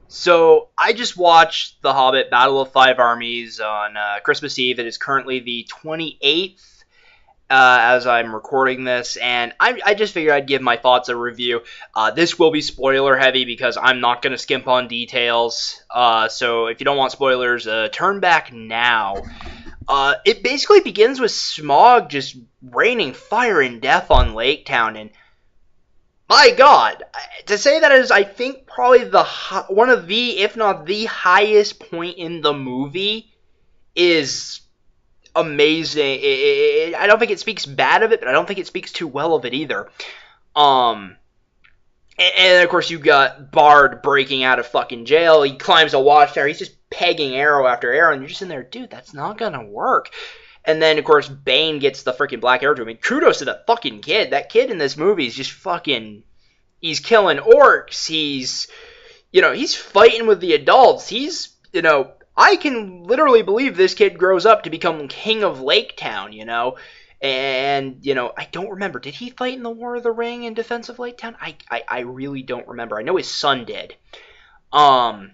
So I just watched The Hobbit: Battle of Five Armies on Christmas Eve. It is currently the 28th as I'm recording this, and I just figured I'd give my thoughts a review. This will be spoiler heavy because I'm not going to skimp on details. So if you don't want spoilers, turn back now. It basically begins with Smog just raining fire and death on Lake Town, and my God, to say that is, I think, probably one of the, if not the highest point in the movie is amazing. I don't think it speaks bad of it, but I don't think it speaks too well of it either. Um, and of course you got Bard breaking out of fucking jail. He climbs a watchtower. He's just pegging arrow after arrow, and you're just in there, dude, that's not gonna work. And then, of course, Bane gets the freaking black arrow to him. I mean, kudos to that fucking kid. That kid in this movie is just fucking... He's killing orcs. He's fighting with the adults. I can literally believe this kid grows up to become king of Lake Town, And, I don't remember. Did he fight in the War of the Ring in defense of Lake Town? I really don't remember. I know his son did. Not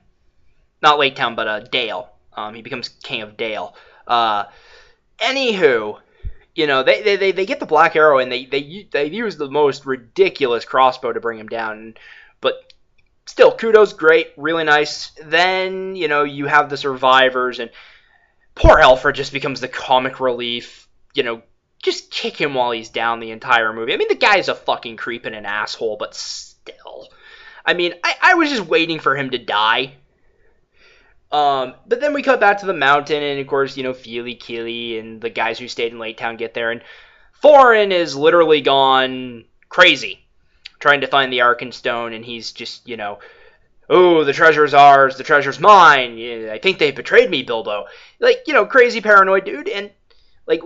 Lake Town, but Dale. He becomes king of Dale. Anywho, they get the black arrow and they use the most ridiculous crossbow to bring him down. But still, kudos, great, really nice. Then, you have the survivors, and poor Alfred just becomes the comic relief. Just kick him while he's down the entire movie. I mean, the guy's a fucking creep and an asshole, but still. I mean, I was just waiting for him to die. But then we cut back to the mountain, and of course, Feely, Keely, and the guys who stayed in Lake Town get there, and Thorin is literally gone crazy, trying to find the Arkenstone, and he's just, oh, the treasure's ours, the treasure's mine, I think they betrayed me, Bilbo. Crazy paranoid dude, and,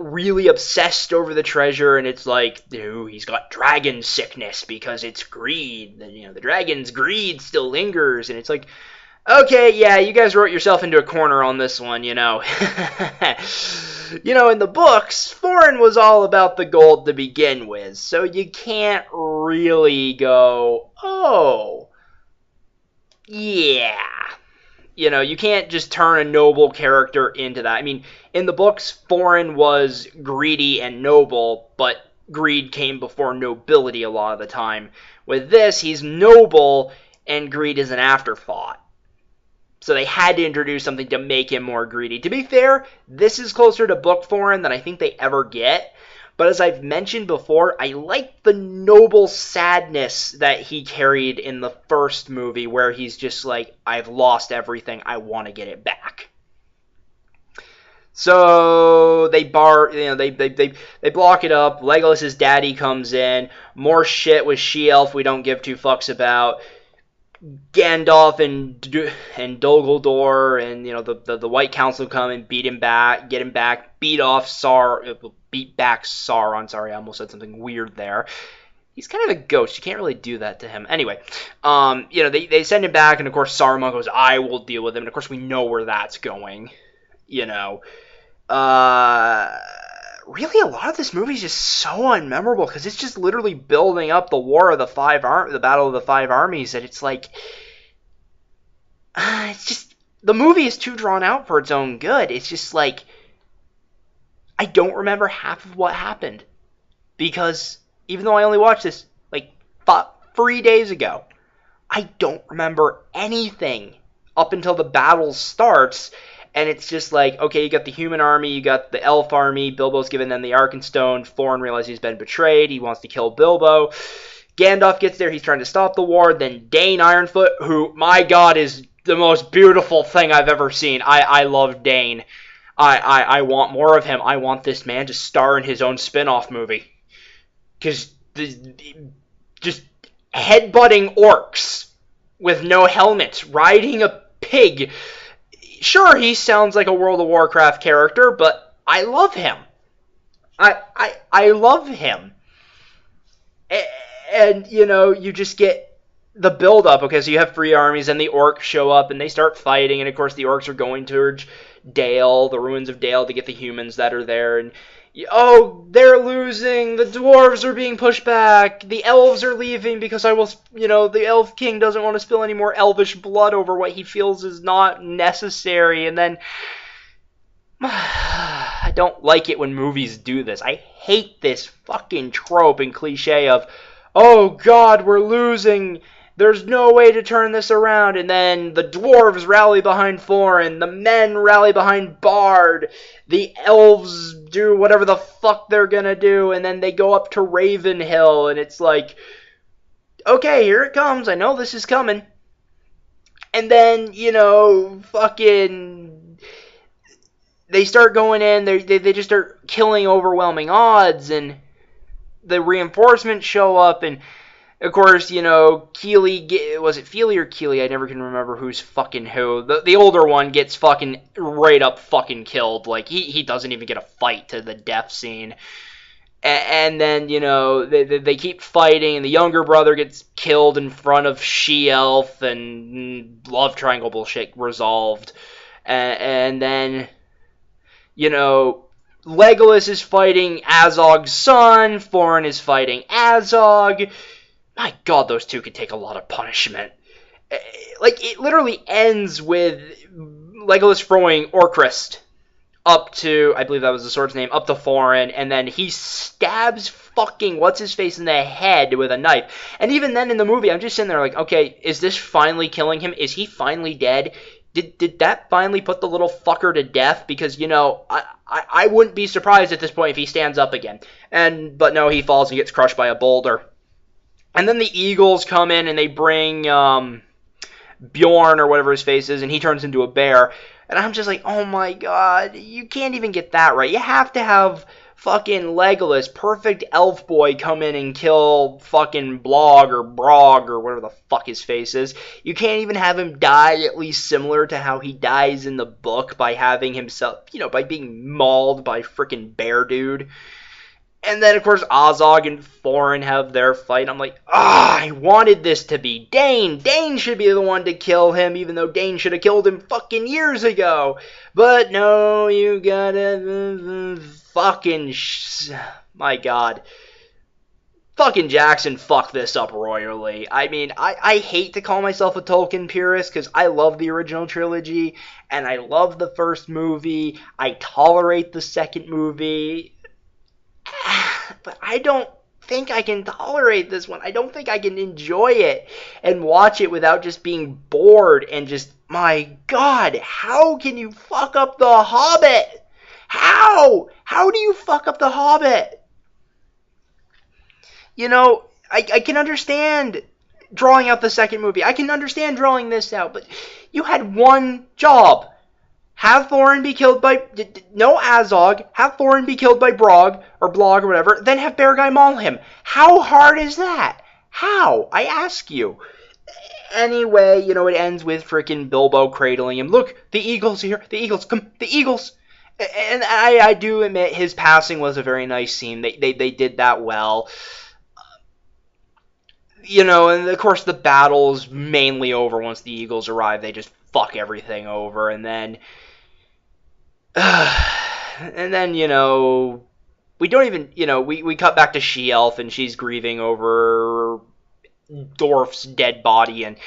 really obsessed over the treasure, and it's like, oh, he's got dragon sickness because it's greed, the dragon's greed still lingers, and it's like, okay, yeah, you guys wrote yourself into a corner on this one, in the books, Thorin was all about the gold to begin with, so you can't really go, oh, yeah. You can't just turn a noble character into that. I mean, in the books, Thorin was greedy and noble, but greed came before nobility a lot of the time. With this, he's noble, and greed is an afterthought. So they had to introduce something to make him more greedy. To be fair, this is closer to book Thorin than I think they ever get. But as I've mentioned before, I like the noble sadness that he carried in the first movie, where he's just like, I've lost everything, I want to get it back. So they block it up. Legolas's daddy comes in. More shit with She-Elf we don't give two fucks about. Gandalf and Dumbledore and the White Council come and beat him back, get him back, beat back Sauron. Sorry, I almost said something weird there. He's kind of a ghost. You can't really do that to him. Anyway, they send him back, and of course Saruman goes, I will deal with him. And of course we know where that's going. Really, a lot of this movie is just so unmemorable because it's just literally building up the the Battle of the Five Armies, that it's like, it's just, the movie is too drawn out for its own good. It's just like, I don't remember half of what happened, because even though I only watched this 3 days ago, I don't remember anything up until the battle starts. And it's just like, okay, you got the human army, you got the elf army, Bilbo's giving them the Arkenstone, Thorin realizes he's been betrayed, he wants to kill Bilbo. Gandalf gets there, he's trying to stop the war, then Dane Ironfoot, who, my God, is the most beautiful thing I've ever seen. I love Dane. I want more of him. I want this man to star in his own spin-off movie. Because just headbutting orcs with no helmets, riding a pig. Sure, he sounds like a World of Warcraft character, but I love him. I love him. And, you just get the build-up. Okay, so you have three armies, and the orcs show up, and they start fighting, and of course the orcs are going towards Dale, the ruins of Dale, to get the humans that are there, and, Oh, they're losing. The dwarves are being pushed back. The elves are leaving because the elf king doesn't want to spill any more elvish blood over what he feels is not necessary. And then I don't like it when movies do this. I hate this fucking trope and cliche of, oh god, we're losing. There's no way to turn this around. And then the dwarves rally behind Thorin. The men rally behind Bard. The elves do whatever the fuck they're gonna do. And then they go up to Ravenhill. And it's like, okay, here it comes. I know this is coming. And then, fucking they start going in. They just start killing overwhelming odds. And the reinforcements show up. And of course, Keely, was it Feely or Keely? I never can remember who's fucking who. The older one gets fucking right up fucking killed. Like, he doesn't even get a fight to the death scene. And then, they keep fighting, and the younger brother gets killed in front of She-Elf, and love triangle bullshit resolved. And then, Legolas is fighting Azog's son, Thorin is fighting Azog. My god, those two could take a lot of punishment. Like, it literally ends with Legolas throwing Orcrist up to, I believe that was the sword's name, up to Thorin, and then he stabs fucking what's-his-face in the head with a knife. And even then in the movie, I'm just sitting there like, okay, is this finally killing him? Is he finally dead? Did that finally put the little fucker to death? Because, I wouldn't be surprised at this point if he stands up again. But no, he falls and gets crushed by a boulder. And then the Eagles come in and they bring Bjorn or whatever his face is, and he turns into a bear. And I'm just like, oh my god, you can't even get that right. You have to have fucking Legolas, perfect elf boy, come in and kill fucking Blog or Brog or whatever the fuck his face is. You can't even have him die at least similar to how he dies in the book by having himself, by being mauled by freaking bear dude. And then, of course, Azog and Thorin have their fight. I'm like, I wanted this to be Dane. Dane should be the one to kill him, even though Dane should have killed him fucking years ago. But no, you gotta fucking... my god. Fucking Jackson fucked this up royally. I mean, I hate to call myself a Tolkien purist, because I love the original trilogy, and I love the first movie. I tolerate the second movie. But I don't think I can tolerate this one. I don't think I can enjoy it and watch it without just being bored and just, my god, how can you fuck up the Hobbit? How? How do you fuck up the Hobbit? I can understand drawing out the second movie. I can understand drawing this out, but you had one job. Have Thorin be killed by... No Azog. Have Thorin be killed by Brog, or Blog, or whatever. Then have Bear Guy maul him. How hard is that? How? I ask you. Anyway, it ends with frickin' Bilbo cradling him. Look, the Eagles are here. The Eagles. Come, the Eagles. And I do admit his passing was a very nice scene. They did that well. And of course the battle's mainly over once the Eagles arrive. They just fuck everything over. And then... we don't even, we cut back to She-Elf, and she's grieving over Dorf's dead body, and,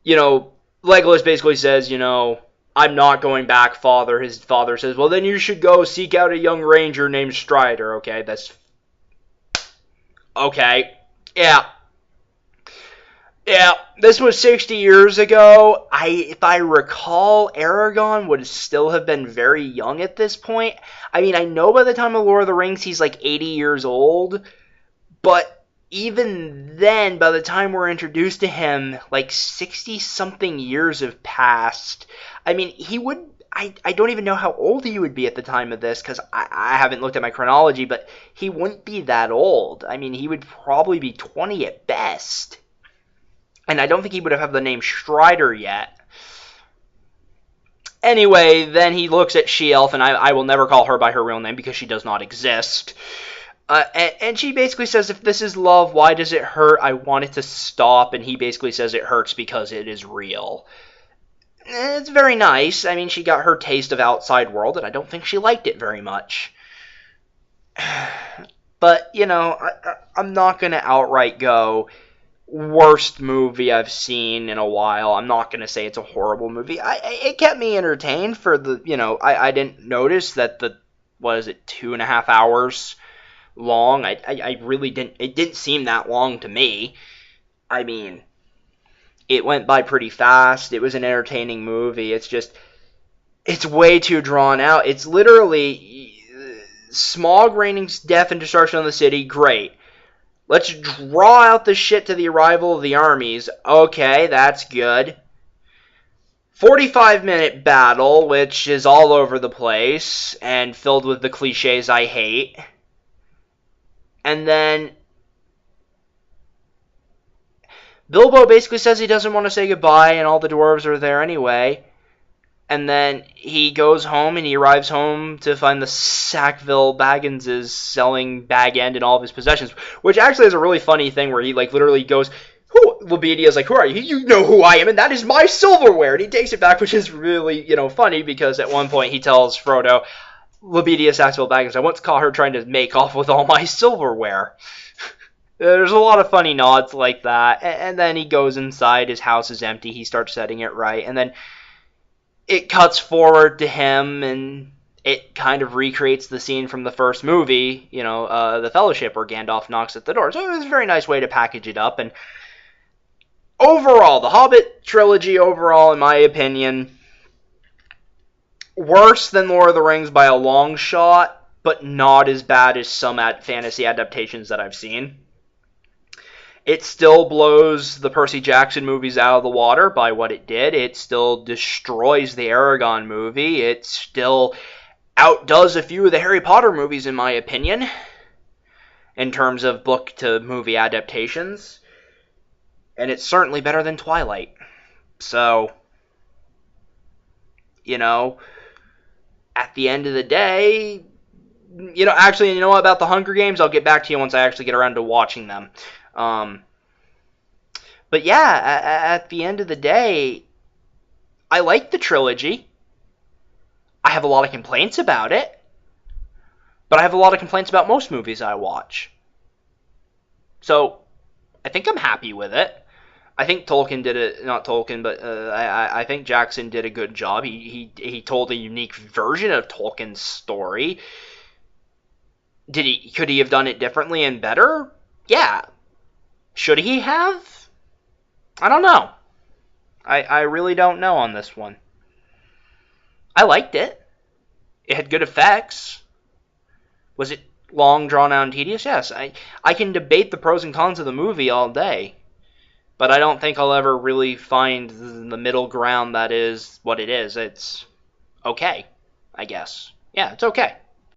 Legolas basically says, I'm not going back, father. His father says, well, then you should go seek out a young ranger named Strider, okay? Okay. Yeah, this was 60 years ago. If I recall, Aragorn would still have been very young at this point. I mean, I know by the time of Lord of the Rings, he's like 80 years old. But even then, by the time we're introduced to him, like 60-something years have passed. I mean, he would... I don't even know how old he would be at the time of this, because I haven't looked at my chronology, but he wouldn't be that old. I mean, he would probably be 20 at best. And I don't think he would have the name Strider yet. Anyway, then he looks at She-Elf, and I will never call her by her real name because she does not exist. And she basically says, if this is love, why does it hurt? I want it to stop. And he basically says it hurts because it is real. It's very nice. I mean, she got her taste of outside world, and I don't think she liked it very much. But, I'm not going to outright go worst movie I've seen in a while. I'm not going to say it's a horrible movie. It kept me entertained for I didn't notice that what is it, 2.5 hours long? I really didn't, it didn't seem that long to me. I mean, it went by pretty fast. It was an entertaining movie. It's way too drawn out. It's literally smog raining death and destruction on the city. Great. Let's draw out the shit to the arrival of the armies. Okay, that's good. 45-minute battle, which is all over the place and filled with the cliches I hate. And then Bilbo basically says he doesn't want to say goodbye, and all the dwarves are there anyway. And then he goes home, and he arrives home to find the Sackville Bagginses selling Bag End and all of his possessions, which actually is a really funny thing where he literally goes, Lobedia's like, who are you? You know who I am, and that is my silverware. And he takes it back, which is really, funny, because at one point he tells Frodo, Lobedia Sackville Baggins, I once caught her trying to make off with all my silverware. There's a lot of funny nods like that. And then he goes inside, his house is empty, he starts setting it right, and then it cuts forward to him, and it kind of recreates the scene from the first movie, the Fellowship, where Gandalf knocks at the door. So it was a very nice way to package it up. And overall, the Hobbit trilogy, in my opinion, worse than Lord of the Rings by a long shot, but not as bad as some fantasy adaptations that I've seen. It still blows the Percy Jackson movies out of the water by what it did. It still destroys the Aragon movie. It still outdoes a few of the Harry Potter movies, in my opinion, in terms of book to movie adaptations. And it's certainly better than Twilight. So, at the end of the day, actually, you know what, about the Hunger Games? I'll get back to you once I actually get around to watching them. But yeah, at the end of the day, I like the trilogy. I have a lot of complaints about it, but I have a lot of complaints about most movies I watch. So, I think I'm happy with it. I think Tolkien did it, not Tolkien, but I think Jackson did a good job. He told a unique version of Tolkien's story. Could he have done it differently and better? Yeah. Should he have? I don't know. I really don't know on this one. I liked it. It had good effects. Was it long, drawn out, and tedious? Yes. I can debate the pros and cons of the movie all day, but I don't think I'll ever really find the middle ground that is what it is. It's okay, I guess. Yeah, it's okay.